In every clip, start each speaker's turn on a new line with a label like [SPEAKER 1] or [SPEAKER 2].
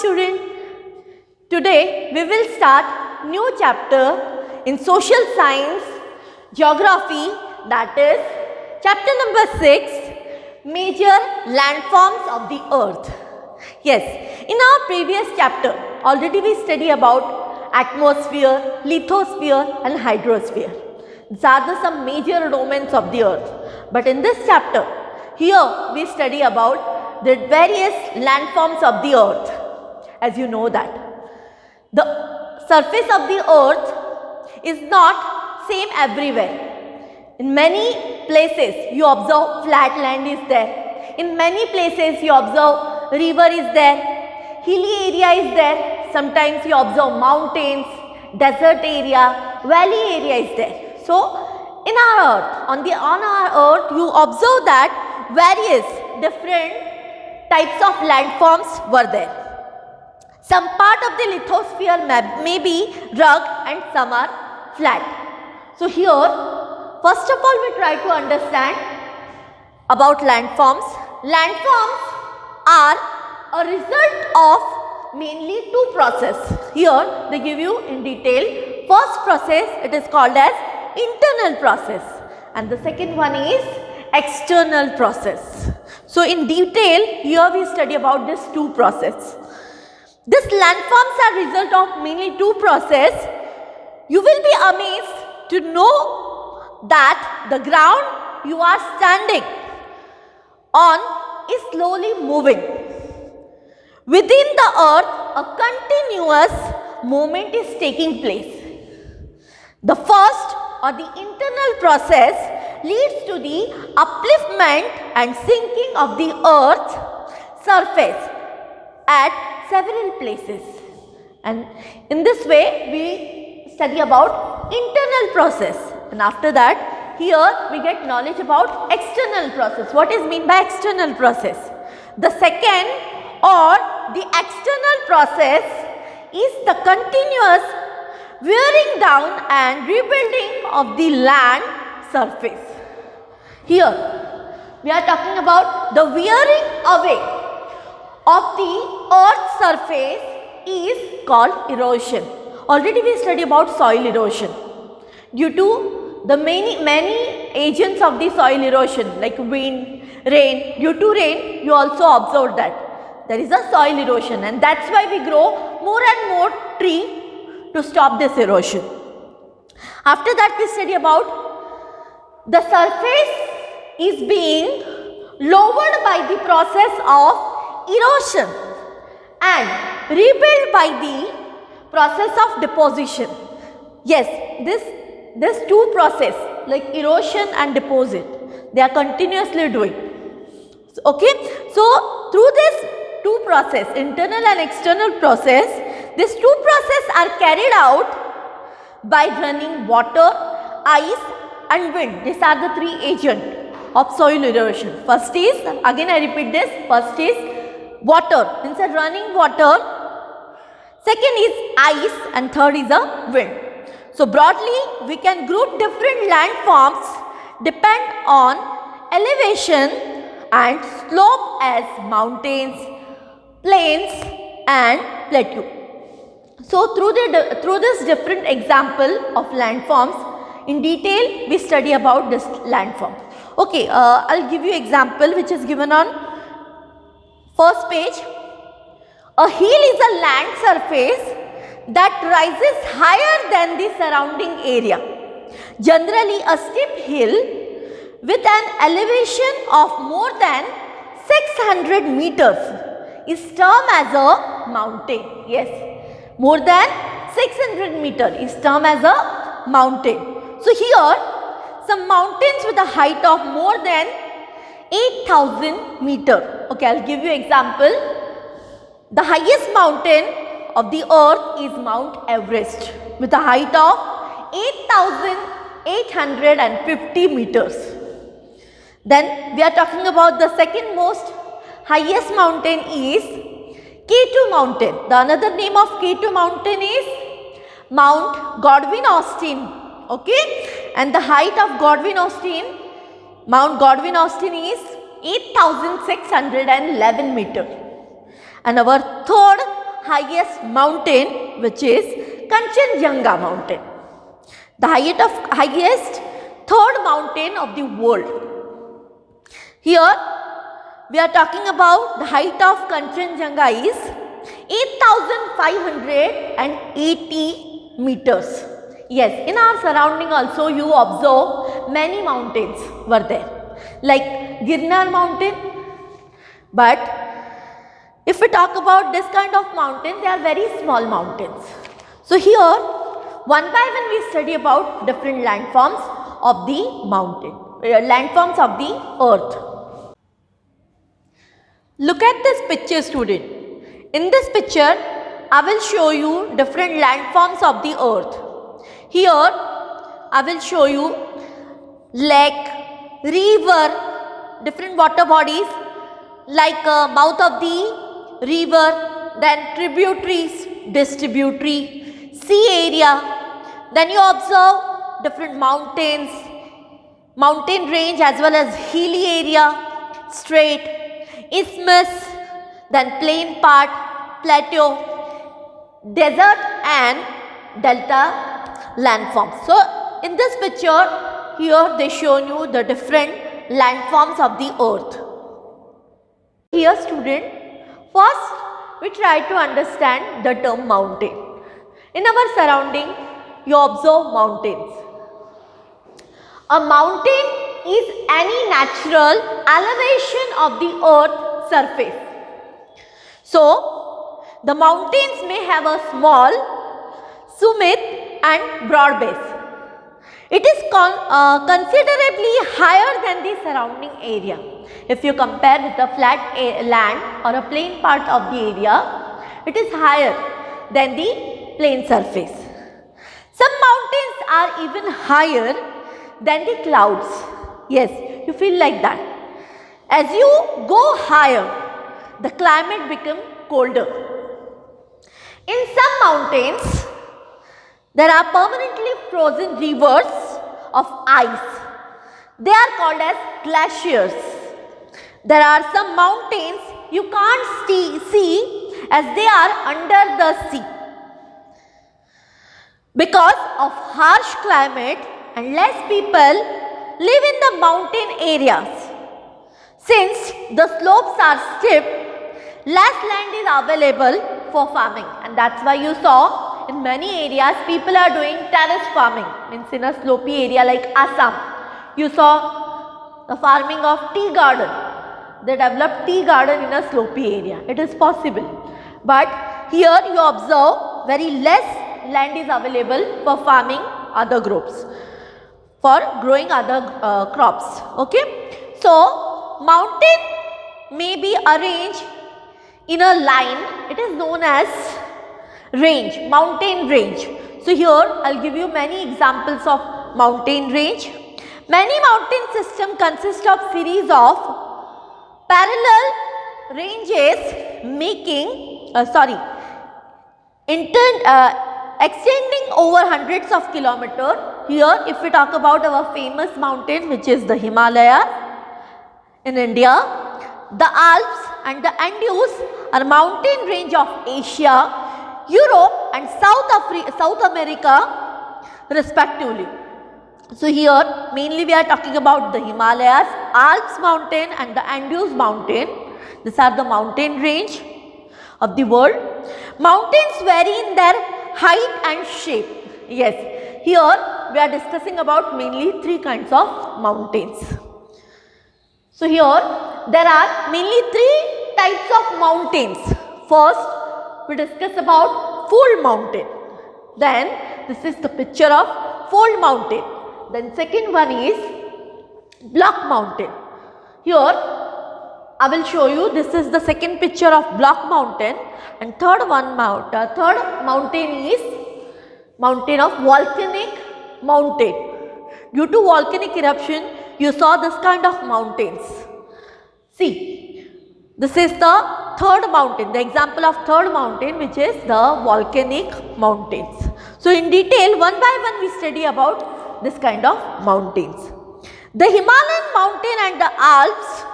[SPEAKER 1] student. Today we will start new chapter in social science, geography, that is chapter number 6, major landforms of the earth. Yes, in our previous chapter already we study about atmosphere, lithosphere and hydrosphere. These are some major domains of the earth. But in this chapter, here we study about the various landforms of the earth. As you know that the surface of the earth is not same everywhere. In many places you observe flat land is there. In many places you observe river is there. Hilly area is there. Sometimes you observe mountains, desert area, valley area is there. So, in our earth, on our earth, you observe that various different types of landforms were there. Some part of the lithosphere may be rugged and some are flat. So, here, first of all, we try to understand about landforms. Landforms are a result of mainly two processes. Here, they give you in detail. First process, it is called as internal process and the second one is external process. So, in detail here we study about these two processes. These landforms are result of mainly two processes. You will be amazed to know that the ground you are standing on is slowly moving. Within the earth a continuous movement is taking place. The first or the internal process leads to the upliftment and sinking of the earth's surface at several places, and in this way we study about internal process, and after that here we get knowledge about external process. What is meant by external process? The second or the external process is the continuous wearing down and rebuilding of the land surface. Here we are talking about the wearing away of the earth's surface is called erosion. Already we studied about soil erosion. Due to the many agents of the soil erosion like wind, rain, due to rain you also observe that there is a soil erosion, and that's why we grow more and more tree to stop this erosion. After that we study about the surface is being lowered by the process of erosion and rebuilt by the process of deposition. Yes, this two process like erosion and deposit, they are continuously doing. Okay, so through this two process, internal and external process, these two processes are carried out by running water, ice and wind. These are the three agents of soil erosion. First is, again I repeat this, first is water, means a running water. Second is ice and third is a wind. So broadly we can group different landforms depend on elevation and slope as mountains, plains and plateau. So through this different example of landforms, in detail we study about this landform. Okay, I'll give you example which is given on first page. A hill is a land surface that rises higher than the surrounding area. Generally a steep hill with an elevation of more than 600 meters is termed as a mountain. Yes, more than 600 meter is termed as a mountain. So here some mountains with a height of more than 8,000 meter. Okay, I'll give you example. The highest mountain of the earth is Mount Everest with a height of 8,850 meters. Then we are talking about the second most highest mountain is K2 mountain. The another name of K2 mountain is Mount Godwin Austen. Okay, and the height of Mount Godwin Austen is 8,611 meters. And our third highest mountain, which is Kanchenjunga mountain. The highest third mountain of the world. Here we are talking about the height of Kanchenjunga is 8,580 meters. Yes, in our surrounding also you observe many mountains were there, like Girnar mountain. But if we talk about this kind of mountain, they are very small mountains. So here one by one we study about different landforms of the mountain, landforms of the earth. Look at this picture, student. In this picture, I will show you different landforms of the earth. Here, I will show you lake, river, different water bodies like mouth of the river, then tributaries, distributary, sea area. Then you observe different mountains, mountain range as well as hilly area, strait, isthmus, then plain part, plateau, desert and delta landforms. So in this picture, here they show you the different landforms of the earth. Here student, first we try to understand the term mountain. In our surrounding, you observe mountains. A mountain is any natural elevation of the earth surface. So, the mountains may have a small, summit and broad base. It is considerably higher than the surrounding area. If you compare with a flat land or a plain part of the area, it is higher than the plain surface. Some mountains are even higher than the clouds. Yes, you feel like that. As you go higher, the climate becomes colder. In some mountains, there are permanently frozen rivers of ice. They are called as glaciers. There are some mountains you can't see as they are under the sea. Because of harsh climate and less people live in the mountain areas. Since the slopes are steep, less land is available for farming, and that's why you saw in many areas people are doing terrace farming. Means in a slopey area like Assam, you saw the farming of tea garden. They developed tea garden in a slopey area. It is possible, but here you observe very less land is available for farming other crops, for growing other crops. Okay, so mountain may be arranged in a line. It is known as range, mountain range. So here I'll give you many examples of mountain range. Many mountain systems consist of series of parallel ranges extending over hundreds of kilometers. Here if we talk about our famous mountain, which is the Himalaya in India, the Alps and the Andes are mountain range of Asia, Europe and South America respectively. So here mainly we are talking about the Himalayas, Alps mountain and the Andes mountain. These are the mountain range of the world. Mountains vary in their height and shape. Yes, here we are discussing about mainly three kinds of mountains. So here there are mainly three types of mountains. First we discuss about fold mountain. Then this is the picture of fold mountain. Then second one is block mountain. Here I will show you, this is the second picture of block mountain, and third mountain is mountain of volcanic mountain. Due to volcanic eruption, you saw this kind of mountains. See, this is the third mountain, the example of third mountain, which is the volcanic mountains. So in detail, one by one we study about this kind of mountains. The Himalayan mountain and the Alps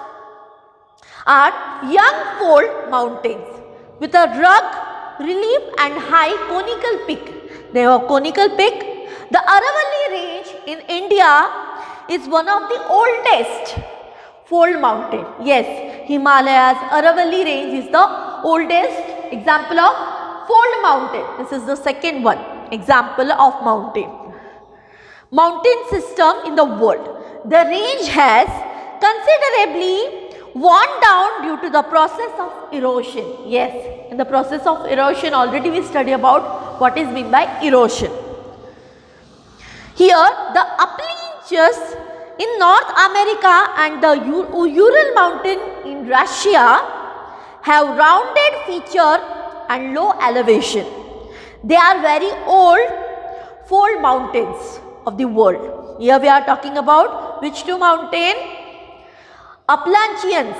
[SPEAKER 1] are young fold mountains with a rugged relief and high conical peak. They have conical peak. The Aravalli range in India is one of the oldest fold mountain. Yes, Himalayas, Aravalli range is the oldest example of fold mountain. This is the second one example of mountain. Mountain system in the world. The range has considerably worn down due to the process of erosion. Yes, in the process of erosion already we study about what is meant by erosion. Here the uplanches in North America and the Ural mountain in Russia have rounded feature and low elevation. They are very old fold mountains of the world. Here we are talking about which two mountains? Appalachians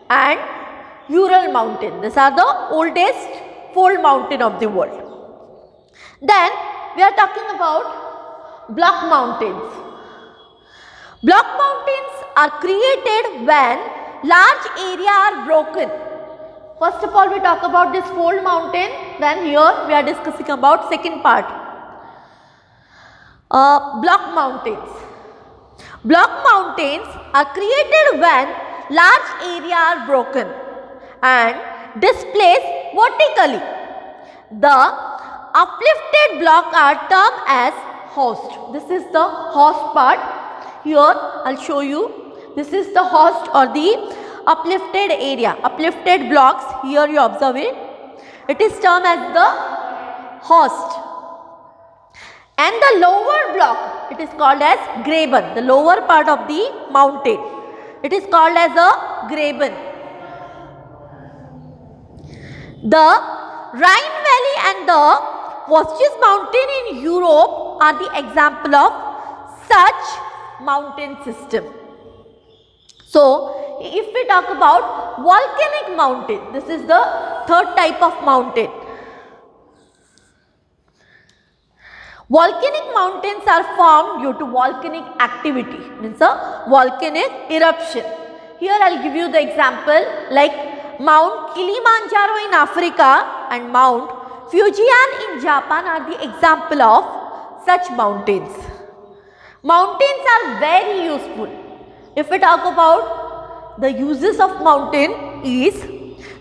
[SPEAKER 1] and Ural mountain. These are the oldest fold mountain of the world. Then we are talking about block mountains. Block mountains are created when large areas are broken. First of all we talk about this fold mountain, then here we are discussing about second part. Block mountains. Block mountains are created when large areas are broken and displaced vertically. The uplifted blocks are termed as host. This is the host part. Here I will show you. This is the host or the uplifted area. Uplifted blocks, here you observe it. It is termed as the host. And the lower block, it is called as graben. The lower part of the mountain, it is called as a graben. The Rhine Valley and the Vosges mountain in Europe are the example of such mountain system. So, if we talk about volcanic mountain, this is the third type of mountain. Volcanic mountains are formed due to volcanic activity, means a volcanic eruption. Here I will give you the example like Mount Kilimanjaro in Africa and Mount Fujian in Japan are the example of such mountains. Mountains are very useful. If we talk about the uses of mountain is,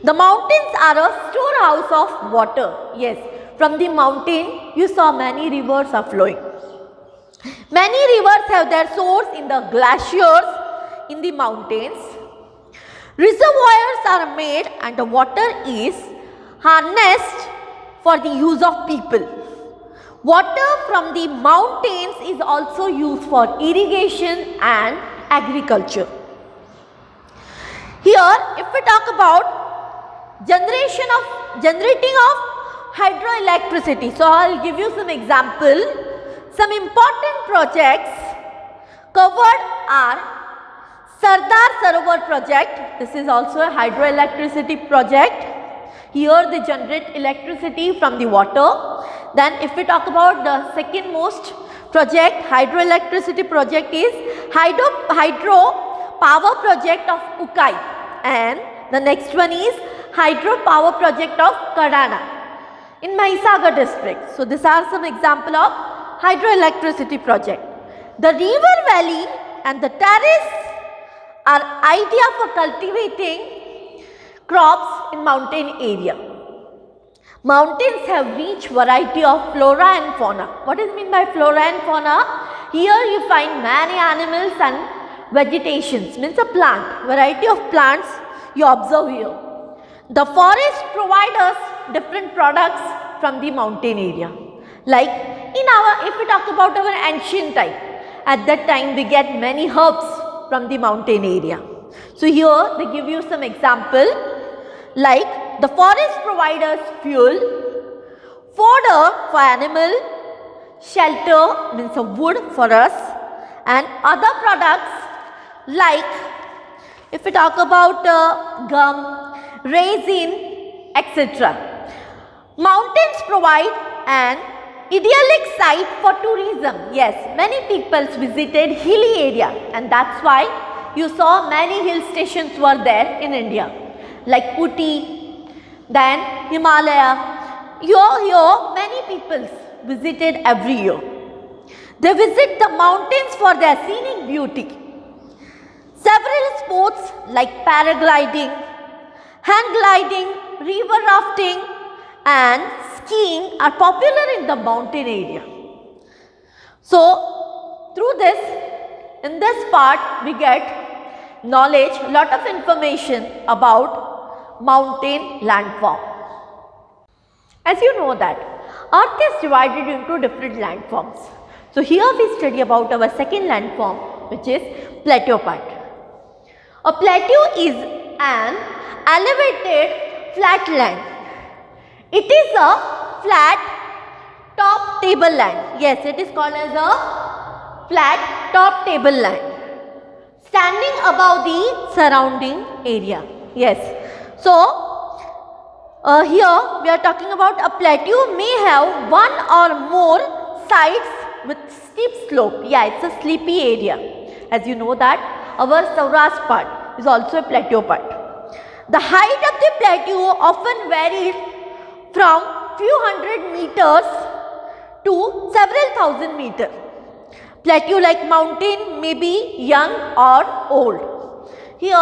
[SPEAKER 1] the mountains are a storehouse of water. Yes. From the mountain, you saw many rivers are flowing. Many rivers have their source in the glaciers in the mountains. Reservoirs are made and the water is harnessed for the use of people. Water from the mountains is also used for irrigation and agriculture. Here, if we talk about generating of hydroelectricity. So, I will give you some example. Some important projects covered are Sardar Sarovar project. This is also a hydroelectricity project. Here they generate electricity from the water. Then if we talk about the second most project, hydroelectricity project is hydro power project of Ukai. And the next one is hydro power project of Kadana in Mahisagar district. So, these are some example of hydroelectricity project. The river valley and the terrace are idea for cultivating crops in mountain area. Mountains have rich variety of flora and fauna. What is meant by flora and fauna? Here you find many animals and vegetations, means a plant, variety of plants you observe here. The forest provides us different products from the mountain area. Like if we talk about our ancient time, at that time we get many herbs from the mountain area. So, here they give you some example like the forest provides us fuel, fodder for animal, shelter means a wood for us, and other products like if we talk about gum, resin, etc. Mountains provide an idyllic site for tourism. Yes, many people visited hilly area and that's why you saw many hill stations were there in India like Ooty, then Himalaya. here many people visited every year. They visit the mountains for their scenic beauty. Several sports like paragliding, hang gliding, river rafting and skiing are popular in the mountain area. So, through this, in this part we get knowledge, lot of information about mountain landform. As you know that Earth is divided into different landforms. So, here we study about our second landform, which is plateau part. A plateau is an elevated flat land. It is a flat top table land. Yes, it is called as a flat top table land, standing above the surrounding area. Yes. So, here we are talking about a plateau may have one or more sides with steep slope. Yeah, it's a sleepy area. As you know that our Saurashtra part is also a plateau part. The height of the plateau often varies from few hundred meters to several thousand meters. Plateau like mountain may be young or old. Here,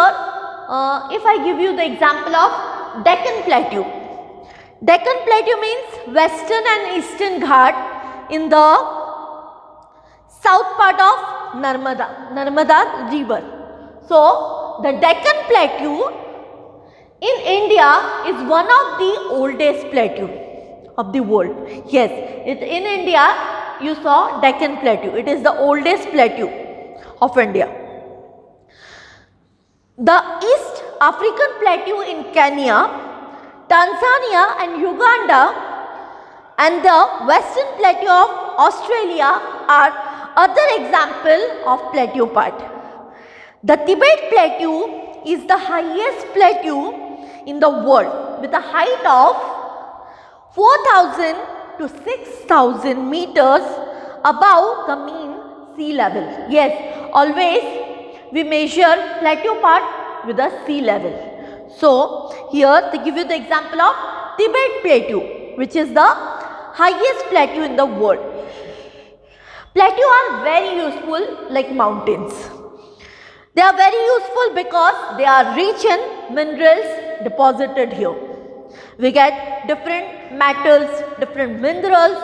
[SPEAKER 1] if I give you the example of Deccan Plateau. Deccan Plateau means western and eastern Ghat in the south part of Narmada river. So, the Deccan Plateau in India is one of the oldest plateau of the world. Yes, in India you saw Deccan Plateau. It is the oldest plateau of India. The East African Plateau in Kenya, Tanzania and Uganda and the Western Plateau of Australia are other example of plateau part. The Tibet Plateau is the highest plateau in the world with a height of 4,000 to 6,000 meters above the mean sea level. Yes, always we measure plateau part with the sea level. So, here they give you the example of Tibet Plateau, which is the highest plateau in the world. Plateaus are very useful like mountains. They are very useful because they are rich in minerals deposited here. We get different metals, different minerals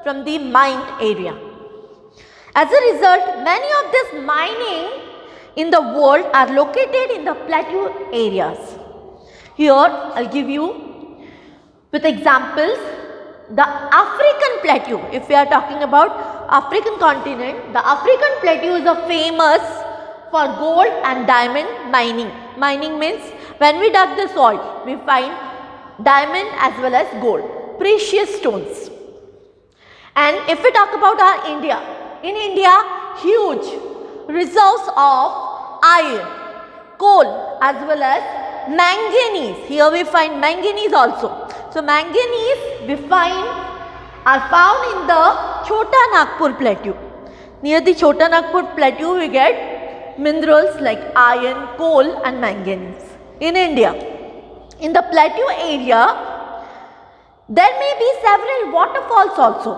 [SPEAKER 1] from the mined area. As a result, many of this mining in the world are located in the plateau areas. Here I will give you with examples the African plateau. If we are talking about African continent, the African plateau is famous for gold and diamond mining. Mining means when we dug the soil, we find diamond as well as gold, precious stones. And if we talk about our India, in India huge reserves of iron, coal as well as manganese. Here we find manganese also. So manganese we find are found in the Chota Nagpur plateau. Near the Chota Nagpur plateau we get minerals like iron, coal and manganese. In India, in the plateau area, there may be several waterfalls also.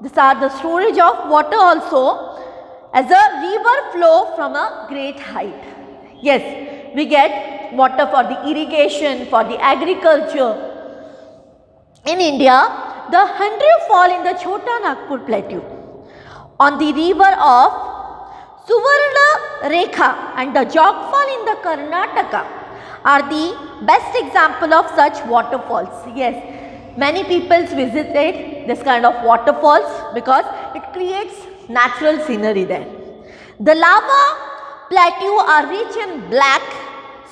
[SPEAKER 1] These are the storage of water also as a river flow from a great height. Yes, we get water for the irrigation, for the agriculture. In India, the Handrev Fall in the Chota Nagpur plateau on the river of Suvarna Rekha and the Jog Fall in the Karnataka are the best example of such waterfalls. Yes, many people visited this kind of waterfalls because it creates natural scenery there. The lava plateau are rich in black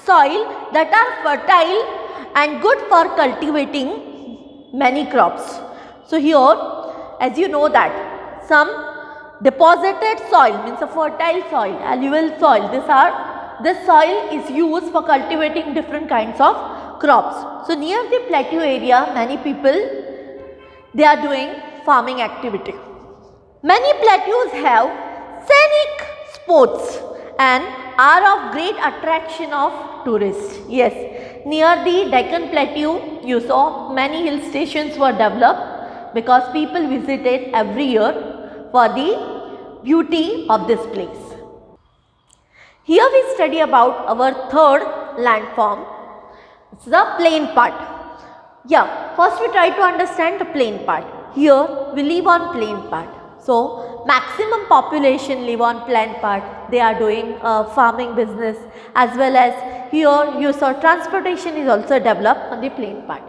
[SPEAKER 1] soil that are fertile and good for cultivating many crops. So here, as you know that some deposited soil means a fertile soil, alluvial soil. This soil is used for cultivating different kinds of crops. So near the plateau area, many people they are doing farming activity. Many plateaus have scenic spots and are of great attraction of tourists. Yes, near the Deccan Plateau you saw many hill stations were developed because people visited every year for the beauty of this place. Here we study about our third landform. It's the plain part. First we try to understand the plain part. Here we live on plain part. So maximum population live on plain part. They are doing farming business, as well as here you saw transportation is also developed on the plain part.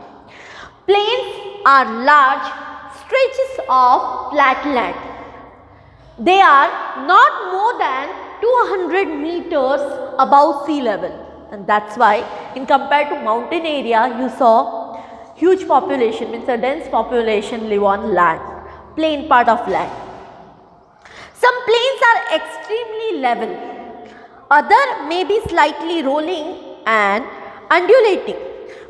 [SPEAKER 1] Plains are large stretches of flat land. They are not more than 200 meters above sea level, and that's why in compared to mountain area you saw huge population, means a dense population live on land, plain part of land. Some plains are extremely level, other may be slightly rolling and undulating.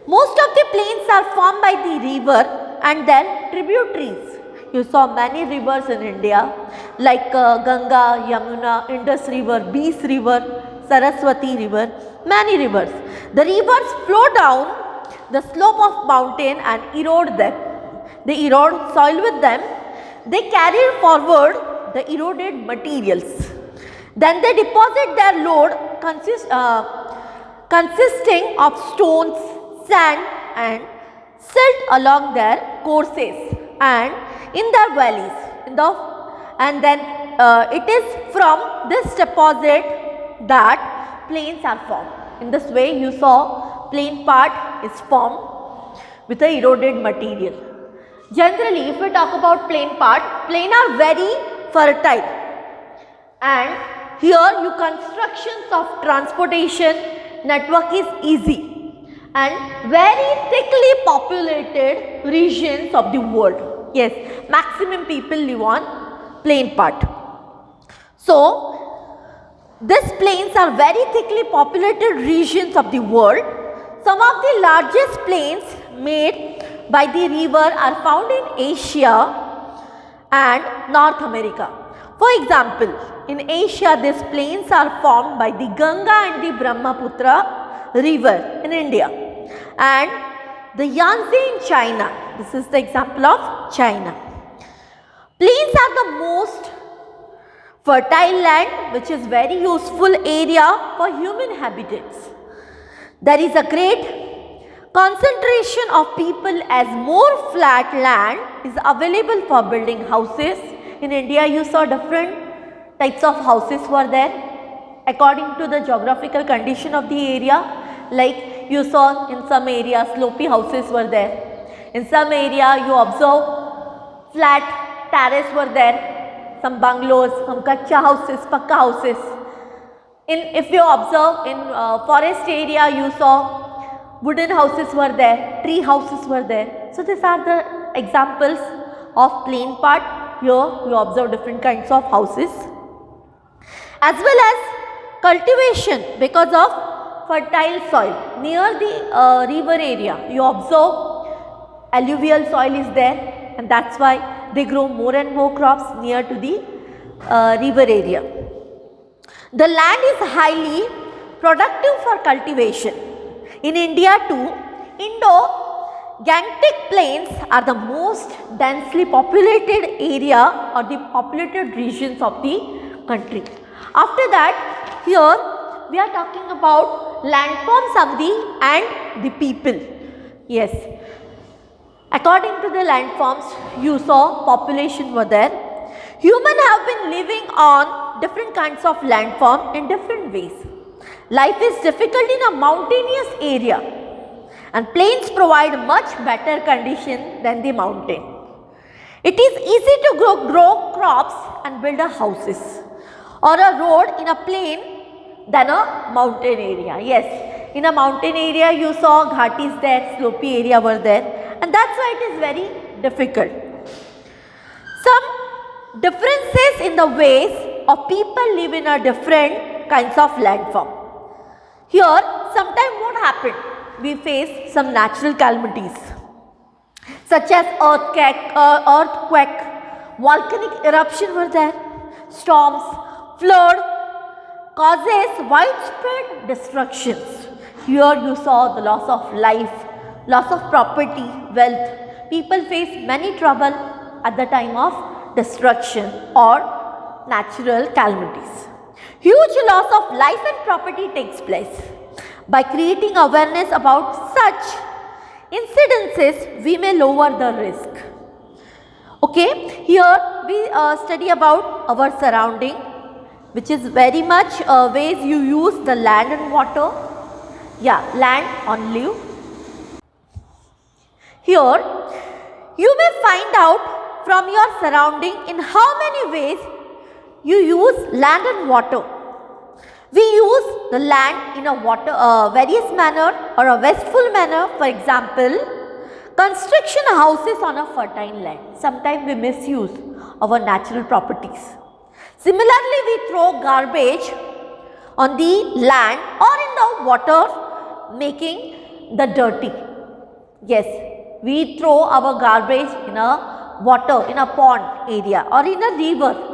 [SPEAKER 1] Most of the plains are formed by the river and their tributaries. You saw many rivers in India like Ganga, Yamuna, Indus river, Beas river, Saraswati river, many rivers. The rivers flow down the slope of mountain and erode them. They erode soil with them. They carry forward the eroded materials. Then they deposit their load consisting of stones, sand and silt along their courses and in their valleys. And then it is from this deposit that plains are formed. In this way you saw plain part is formed with the eroded material. Generally if we talk about plain part, plain are very fertile, and here you constructions of transportation network is easy and very thickly populated regions of the world. Yes, maximum people live on plain part. So these plains are very thickly populated regions of the world. Some of the largest plains made by the river are found in Asia and North America. For example, in Asia these plains are formed by the Ganga and the Brahmaputra river in India, and the Yangtze in China. This is the example of China. Plains are the most fertile land which is very useful area for human habitats. There is a great concentration of people as more flat land is available for building houses. In India you saw different types of houses were there according to the geographical condition of the area. Like you saw in some areas slopy houses were there. In some area you observe flat terrace were there. Some bungalows, some kacha houses, pakka houses. If you observe in forest area you saw wooden houses were there, tree houses were there. So these are the examples of plain part. Here you observe different kinds of houses, as well as cultivation because of fertile soil. Near the river area you observe alluvial soil is there, and that's why they grow more and more crops near to the river area. The land is highly productive for cultivation. In India too, Indo-Gangetic plains are the most densely populated area or the populated regions of the country. After that, here we are talking about landforms of the and the people. Yes, according to the landforms you saw population were there. Humans have been living on different kinds of landform in different ways. Life is difficult in a mountainous area, and plains provide much better condition than the mountain. It is easy to grow crops and build a houses or a road in a plain than a mountain area. Yes, in a mountain area you saw ghatis there, slopy area were there, and that's why it is very difficult. Some differences in the ways of people live in a different kinds of landform. Here, sometime what happened? We face some natural calamities such as earthquake, volcanic eruption were there, storms, flood, causes widespread destructions. Here you saw the loss of life, loss of property, wealth. People face many trouble at the time of destruction or natural calamities. Huge loss of life and property takes place. By creating awareness about such incidences, we may lower the risk. Okay, here we study about our surrounding, which is very much ways you use the land and water. Yeah, land on live. Here, you may find out from your surrounding in how many ways you use land and water. We use the land in a various manner or a wasteful manner. For example, construction houses on a fertile land. Sometimes we misuse our natural properties. Similarly, we throw garbage on the land or in the water, making the dirty. Yes, we throw our garbage in a water, in a pond area or in a river.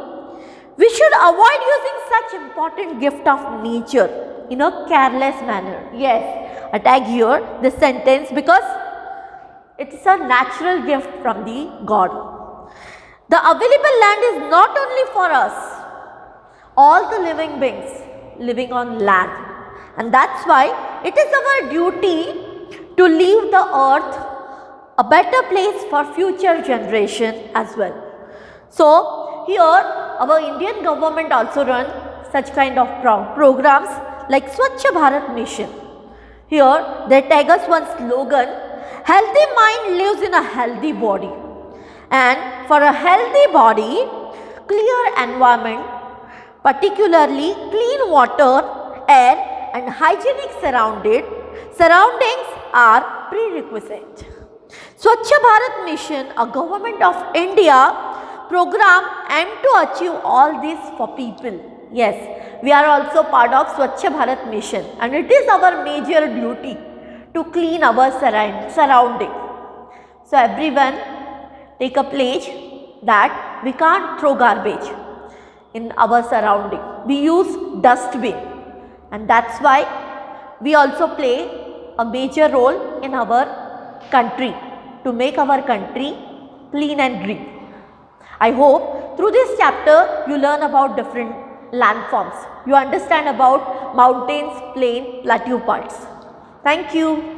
[SPEAKER 1] We should avoid using such important gift of nature in a careless manner. Yes, I tag here this sentence because it is a natural gift from the God. The available land is not only for us, all the living beings living on land, and that's why it is our duty to leave the earth a better place for future generation as well. So here our Indian government also run such kind of programs like Swachh Bharat Mission. Here they tag us one slogan, healthy mind lives in a healthy body, and for a healthy body, clear environment, particularly clean water, air and hygienic surroundings are prerequisite. Swachh Bharat Mission, a government of India program aimed to achieve all this for people. Yes, we are also part of Swachh Bharat Mission and it is our major duty to clean our surrounding. So everyone take a pledge that we can't throw garbage in our surrounding. We use dustbin and that's why we also play a major role in our country to make our country clean and green. I hope through this chapter you learn about different landforms. You understand about mountains, plain, plateau parts. Thank you.